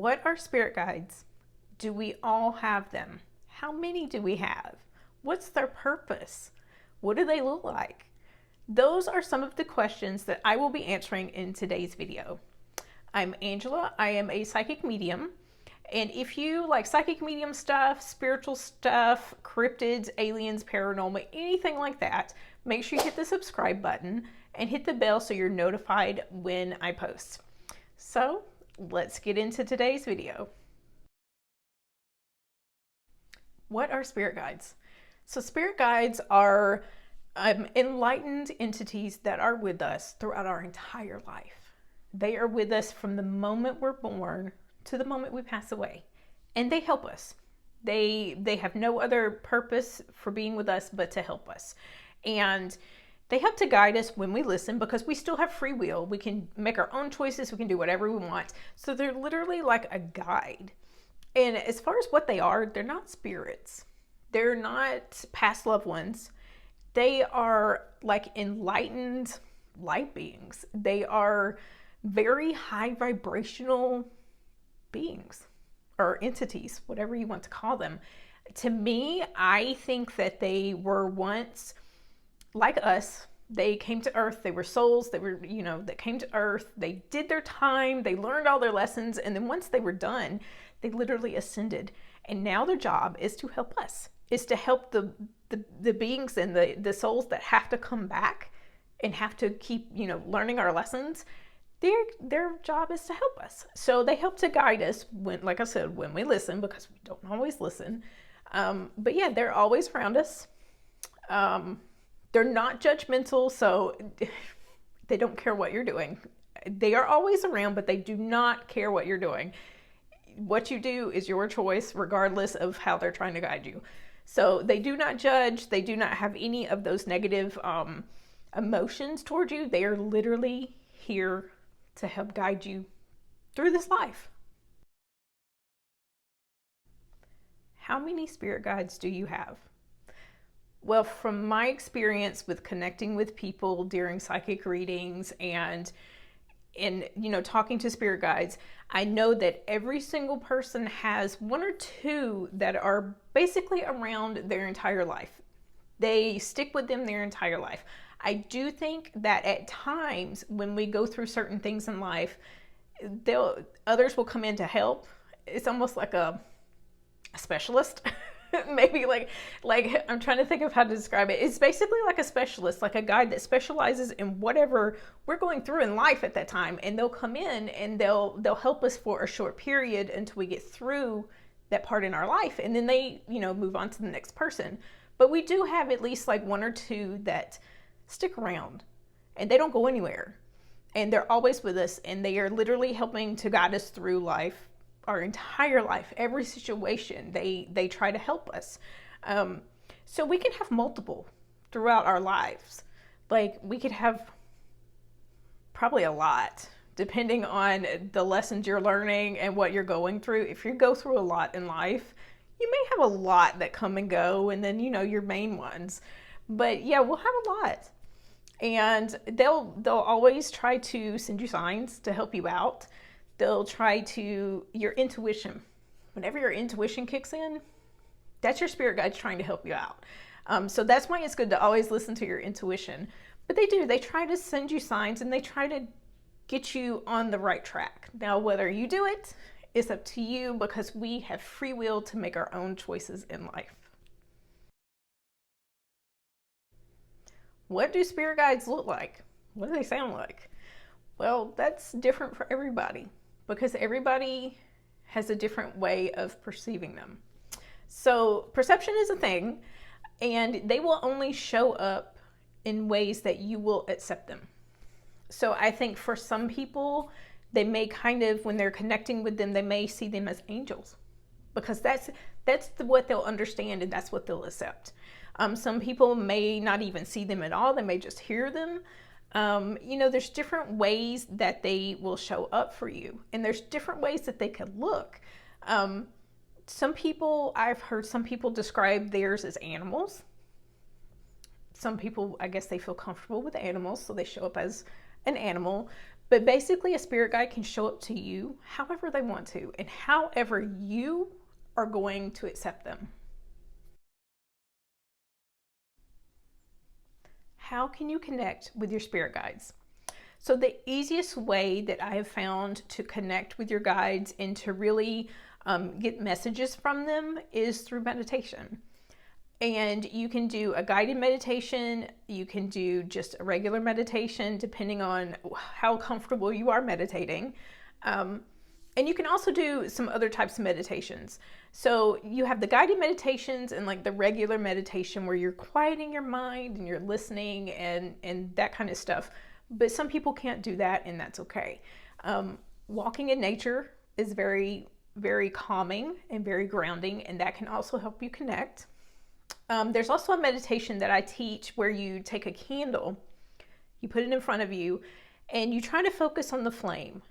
What are spirit guides? Do we all have them? How many do we have? What's their purpose? What do they look like? Those are some of the questions that I will be answering in today's video. I'm Angela. I am a psychic medium. And if you like psychic medium stuff, spiritual stuff, cryptids, aliens, paranormal, anything like that, make sure you hit the subscribe button and hit the bell so you're notified when I post. So let's get into today's video. What are spirit guides? So spirit guides are enlightened entities that are with us throughout our entire life. They are with us from the moment we're born to the moment we pass away, and they help us. They have no other purpose for being with us but to help us, and they help to guide us when we listen, because we still have free will. We can make our own choices. We can do whatever we want. So they're literally like a guide. And as far as what they are, they're not spirits. They're not past loved ones. They are like enlightened light beings. They are very high vibrational beings or entities, whatever you want to call them. To me, I think that they were once like us. They came to earth. They were souls that were, that came to earth. They did their time. They learned all their lessons. And then once they were done, they literally ascended. And now their job is to help us, is to help the beings and the souls that have to come back and have to keep, learning our lessons. Their job is to help us. So they help to guide us when, like I said, when we listen, because we don't always listen. But yeah, they're always around us. They're not judgmental, so they don't care what you're doing. They are always around, but they do not care what you're doing. What you do is your choice, regardless of how they're trying to guide you. So they do not judge. They do not have any of those negative emotions toward you. They are literally here to help guide you through this life. How many spirit guides do you have? Well, from my experience with connecting with people during psychic readings and talking to spirit guides, I know that every single person has one or two that are basically around their entire life. They stick with them their entire life. I do think that at times when we go through certain things in life, others will come in to help. It's almost like a specialist. Maybe like I'm trying to think of how to describe it. It's basically like a specialist, like a guide that specializes in whatever we're going through in life at that time. And they'll come in and they'll help us for a short period until we get through that part in our life. And then they, move on to the next person. But we do have at least like one or two that stick around and they don't go anywhere. And they're always with us, and they are literally helping to guide us through life. Our entire life, every situation, they try to help us. So we can have multiple throughout our lives. Like we could have probably a lot, depending on the lessons you're learning and what you're going through. If you go through a lot in life, you may have a lot that come and go, and then your main ones. But yeah, we'll have a lot, and they'll always try to send you signs to help you out. They'll try to, your intuition, whenever your intuition kicks in, that's your spirit guides trying to help you out. So that's why it's good to always listen to your intuition. But they try to send you signs, and they try to get you on the right track. Now, whether you do it is up to you, because we have free will to make our own choices in life. What do spirit guides look like? What do they sound like? Well, that's different for everybody, because everybody has a different way of perceiving them. So perception is a thing, and they will only show up in ways that you will accept them. So I think for some people, they may when they're connecting with them, they may see them as angels, because that's what they'll understand, and that's what they'll accept. Some people may not even see them at all. They may just hear them. There's different ways that they will show up for you, and there's different ways that they could look. I've heard some people describe theirs as animals. Some people, I guess they feel comfortable with animals, so they show up as an animal. But basically, a spirit guide can show up to you however they want to and however you are going to accept them. How can you connect with your spirit guides? So the easiest way that I have found to connect with your guides and to really get messages from them is through meditation. And you can do a guided meditation, you can do just a regular meditation depending on how comfortable you are meditating. And you can also do some other types of meditations. So you have the guided meditations and like the regular meditation where you're quieting your mind and you're listening and that kind of stuff. But some people can't do that, and that's okay. Walking in nature is very, very calming and very grounding, and that can also help you connect. There's also a meditation that I teach where you take a candle, you put it in front of you, and you try to focus on the flame.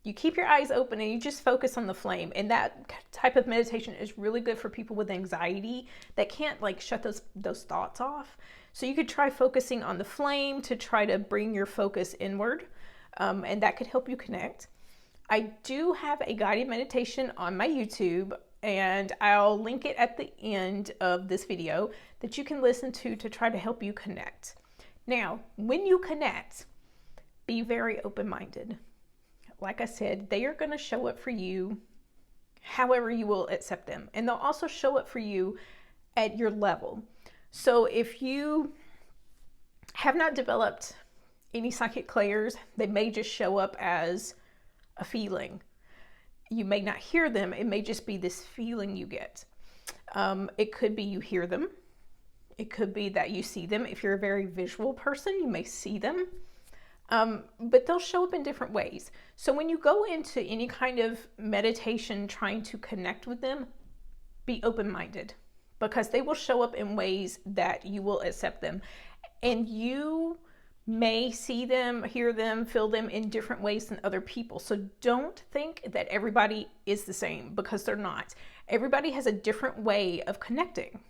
You keep your eyes open and you just focus on the flame. And that type of meditation is really good for people with anxiety that can't like shut those thoughts off. So you could try focusing on the flame to try to bring your focus inward, and that could help you connect. I do have a guided meditation on my YouTube, and I'll link it at the end of this video that you can listen to try to help you connect. Now, when you connect, be very open-minded. Like I said, they are going to show up for you however you will accept them. And they'll also show up for you at your level. So if you have not developed any psychic clairs, they may just show up as a feeling. You may not hear them. It may just be this feeling you get. It could be you hear them. It could be that you see them. If you're a very visual person, you may see them. But they'll show up in different ways. So when you go into any kind of meditation trying to connect with them, be open-minded, because they will show up in ways that you will accept them. And you may see them, hear them, feel them in different ways than other people. So don't think that everybody is the same, because they're not. Everybody has a different way of connecting.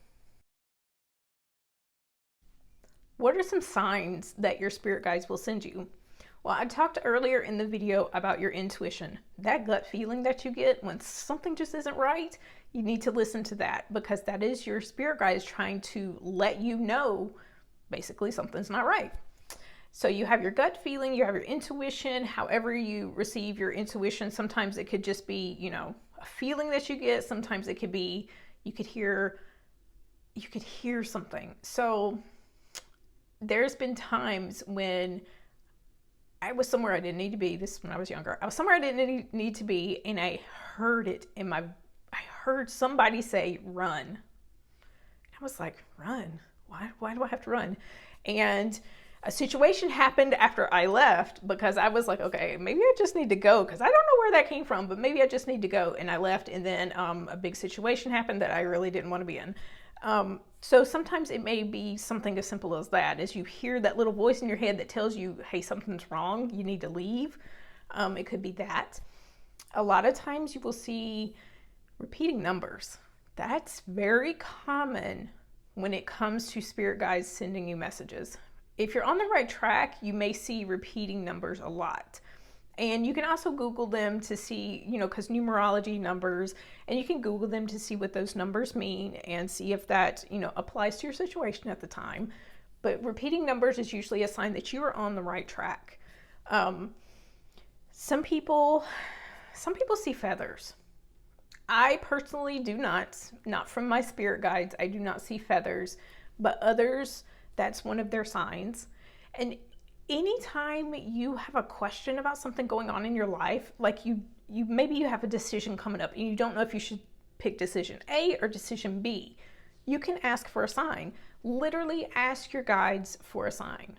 What are some signs that your spirit guides will send you? Well, I talked earlier in the video about your intuition. That gut feeling that you get when something just isn't right, you need to listen to that, because that is your spirit guides trying to let you know basically something's not right. So you have your gut feeling, you have your intuition, however you receive your intuition. Sometimes it could just be, a feeling that you get. Sometimes it could be, you could hear something. So there's been times when I was somewhere I didn't need to be. This is when I was younger. I was somewhere I didn't need to be, and I heard it I heard somebody say, run. I was like, run? Why do I have to run? And a situation happened after I left, because I was like, okay, maybe I just need to go, because I don't know where that came from, but maybe I just need to go. And I left, and then a big situation happened that I really didn't want to be in. So sometimes it may be something as simple as that, as you hear that little voice in your head that tells you, hey, something's wrong, you need to leave. It could be that. A lot of times you will see repeating numbers. That's very common when it comes to spirit guides sending you messages. If you're on the right track, you may see repeating numbers a lot. And you can also Google them to see, because numerology numbers, and you can Google them to see what those numbers mean and see if that, applies to your situation at the time. But repeating numbers is usually a sign that you are on the right track. Some people see feathers. I personally do not from my spirit guides. I do not see feathers, but others, that's one of their signs. And anytime you have a question about something going on in your life, like maybe you have a decision coming up and you don't know if you should pick decision A or decision B, you can ask for a sign. Literally ask your guides for a sign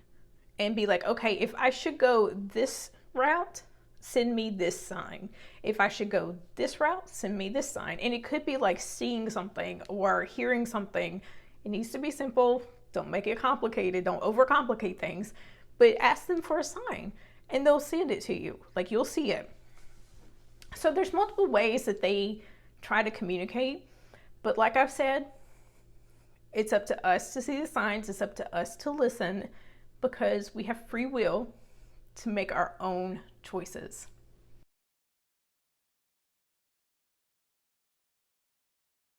and be like, okay, if I should go this route, send me this sign. If I should go this route, send me this sign. And it could be like seeing something or hearing something. It needs to be simple. Don't make it complicated. Don't overcomplicate things. But ask them for a sign and they'll send it to you. Like, you'll see it. So there's multiple ways that they try to communicate. But like I've said, it's up to us to see the signs. It's up to us to listen, because we have free will to make our own choices.